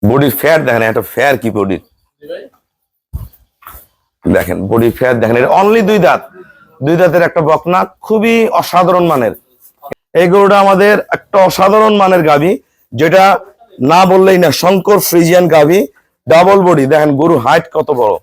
বডির ফ্যাট দেখেন, একটা ফ্যার কি বডির দেখেন, বডির ফ্যাট দেখেন। এটা অনলি দুই দাঁতের একটা বকনা, খুবই অসাধারণ মানের। এই গরুটা আমাদের একটা অসাধারণ মানের গাভী, যেটা না বললেই না, শঙ্কর ফ্রিজিয়ান গাভী, ডাবল বডি। দেখেন গরু হাইট কত বড়।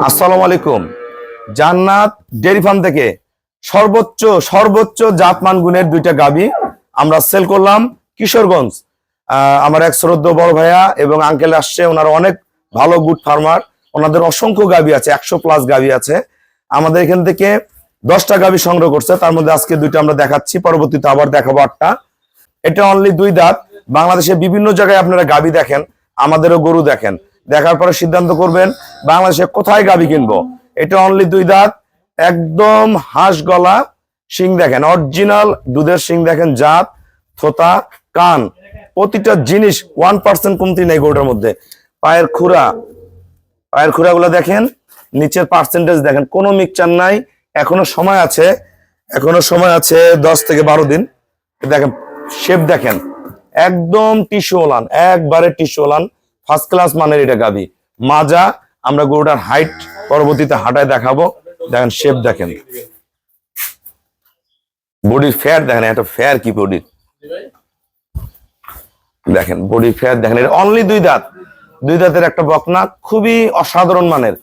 আসসালামু আলাইকুম। জান্নাত ডেয়ারি ফার্ম থেকে সর্বোচ্চ জাতমান গুণের দুইটা গাভী আমরা সেল করলাম কিশোরগঞ্জ। আমার এক শ্রদ্ধেয় বড় ভাইয়া এবং আঙ্কেল আসছে, ওনারা অনেক ভালো গুড ফার্মার, ওনাদের অসংখ্য গাভী আছে, 100+ গাভী আছে। আমাদের এখান থেকে 10টা গাভী সংগ্রহ করছে, তার মধ্যে আজকে দুইটা আমরা দেখাচ্ছি, পরবর্তীতে আবার দেখাবো 8টা। এটা অনলি 2 দাঁত। বাংলাদেশে বিভিন্ন জায়গায় আপনারা গাভী দেখেন, আমাদেরও গরু দেখেন, দেখার পরে সিদ্ধান্ত করবেন বাংলাদেশে কোথায় গাভী কিনবো। এটা অনলি 2 দাঁত, একদম হাঁস গলা, শিং দেখেন অরিজিনাল দুধের শিং দেখেন, জাত থোতা কান প্রতিটা জিনিস 1% কমতি নেই গরুটার মধ্যে। পায়ের খুরা গুলো দেখেন, নিচের পার্সেন্টেজ দেখেন, কোনো মিক্সচার নাই। এখনো সময় আছে 10 থেকে 12 দিন। দেখেন শেপ দেখেন, একদম টিস্যুওলান, একবারে টিস্যুওলান, ফার্স্ট ক্লাস মানের এটা গাভী। মাজা আমরা গরুটার হাইট পরবর্তীতে হাঁটায় দেখাবো। দেখেন শেপ দেখেন, বডির ফ্যাট দেখেন, একটা ফ্যার কি বডির দেখেন, বডির ফ্যাট দেখেন। এটা অনলি 2 দাঁতের একটা বকনা, খুবই অসাধারণ মানের।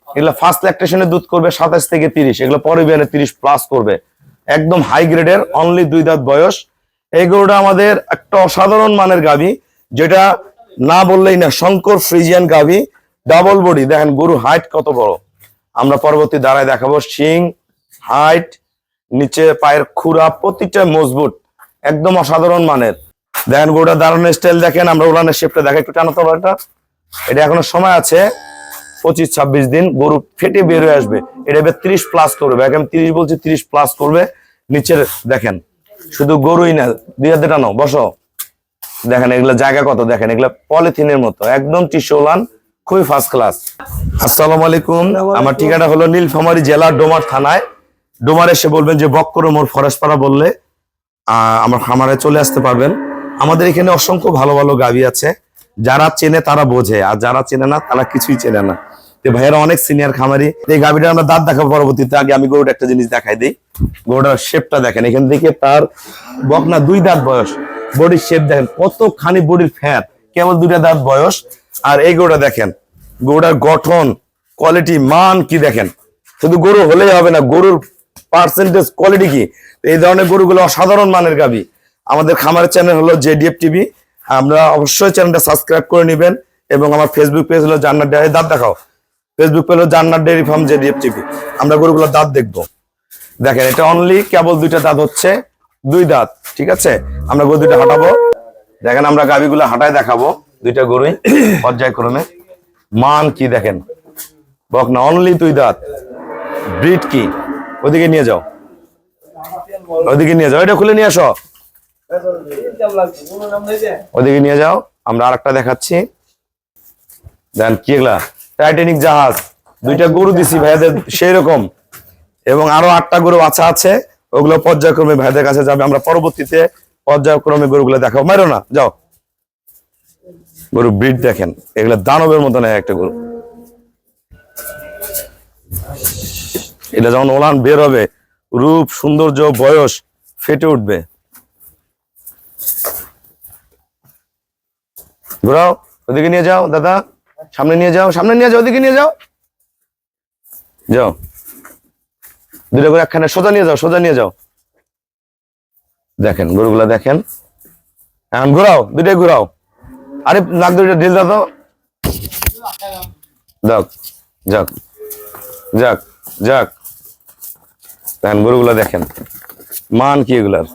এগুলো ফার্স্ট ল্যাকটেশনে দুধ করবে 27 থেকে 30, এগুলো পরে বিয়ানে 30+ করবে, একদম হাই গ্রেডের। অনলি 2 দাঁত বয়স। এই গরুটা আমাদের একটা অসাধারণ মানের গাভী, যেটা না বললেই না, শঙ্কর ফ্রিজিয়ান গাভী, ডাবল বডি। দেখেন গরু হাইট কত বড়, আমরা পরবর্তী দাঁড়ায় দেখাবো। শিং, হাইট, নিচে পায়ের খুরা প্রতিটা মজবুত, একদম অসাধারণ মানের। দেখেন গরুটা দাঁড়ানোর স্টাইল দেখেন, আমরা উলানের শেপটা দেখেন, একটু টানো তো এটা এখনো সময় আছে 25-26 দিন, গরু ফেটে বের হয়ে আসবে। এটা 30+ করবে, আমি 30 বলছি, 30+ করবে। নিচের দেখেন, শুধু গরুই না, দুই হাতে টানো, বসো। দেখেন এগুলা জায়গা কত, দেখেন এগুলা পলিথিনের মতো, একদম টিস্যুওলান, খুবই ফার্স্ট ক্লাস। আসসালামু আলাইকুম। আমার ঠিকানা হলো নীলফামারী জেলা ডোমার থানায়। ডোমার এসে বলবেন যে বক্কর মোড় ফরেশপাড়া বললে আমার খামারে চলে আসতে পারবেন। আমাদের এখানে অসংখ্য ভালো ভালো গাভী আছে, যারা চেনে তারা বোঝে, আর যারা চেনে না তারা কিছুই চেনে না। ভাইয়েরা অনেক সিনিয়র খামারি। এই গাভীটা আমরা দাঁত দেখাবো পরবর্তীতে, আগে আমি গরুটা একটা জিনিস দেখাই দিই। গরুটার শেপটা দেখেন, এখান থেকে তার বকনা 2 দাঁত বয়স, বডির শেপ দেখেন কতখানি, বডির ফ্যাট, কেবল 2টা দাঁত বয়স। আর এই গরুটা দেখেন, গরুটার গঠন, কোয়ালিটি, মান কি দেখেন। শুধু গরু হলেই হবে না, গরুর পার্সেন্টেজ, কোয়ালিটি কি। এই ধরনের গরুগুলো অসাধারণ মানের গাভী। আমাদের খামারের চ্যানেল হলো JDF TV, আমরা অবশ্যই চ্যানেলটা সাবস্ক্রাইব করে নেবেন। এবং আমার ফেসবুক পেজ হলো জান্নাত ডেয়ারি, দাঁত দেখাও, ফেসবুক পেজ হলো জান্নাত ডেয়ারি ফার্ম JDF TV। আমরা গরুগুলো দাঁত দেখবো। দেখেন এটা অনলি কেবল 2টা দাঁত হচ্ছে, 2 দাঁত, ঠিক আছে। আমরা গরু 2টা হাঁটাবো, দেখেন আমরা গাভীগুলো হাঁটায় দেখাবো, 2টা গরুই পর্যায়ক্রমে। মান কি দেখেন, বকনা অনলি 2 দাঁত, ব্রিড কি, ওদিকে নিয়ে যাও, এটা খুলে নিয়ে আসো, ওদিকে নিয়ে যাও। আমরা আরেকটা দেখাচ্ছি, দেখেন কি এগুলা, টাইটানিক জাহাজ। 2টা গরু দিছি ভাইয়াদের সেই রকম, এবং আরো 8টা গরু বাছা আছে, ওগুলো পর্যায়ক্রমে ভাইদের কাছে যাবে। আমরা পরবর্তীতে পর্যায়ক্রমে গরুগুলো দেখাবো। মারো না, যাও, গরু ব্রিড দেখেন, এগুলা দানবের মতন একটা গরু। এটা যখন ওলান বের হবে, রূপ সৌন্দর্য বয়স ফেটে উঠবে। ঘোরাও, ওদিকে নিয়ে যাও দাদা, সামনে নিয়ে যাও, সামনে নিয়ে যাও, ওদিকে নিয়ে যাও, যাও দুটো করে একখানে সোজা নিয়ে যাও, সোজা নিয়ে যাও। দেখেন গরুগুলা দেখেন, এখন ঘোরাও, দুটাই ঘোরাও। আরে নাক দুইটা ঢিল দাও, যাক যাক যাক যাক। দেখেন গরুগুলা দেখেন, মান কি এগুলার।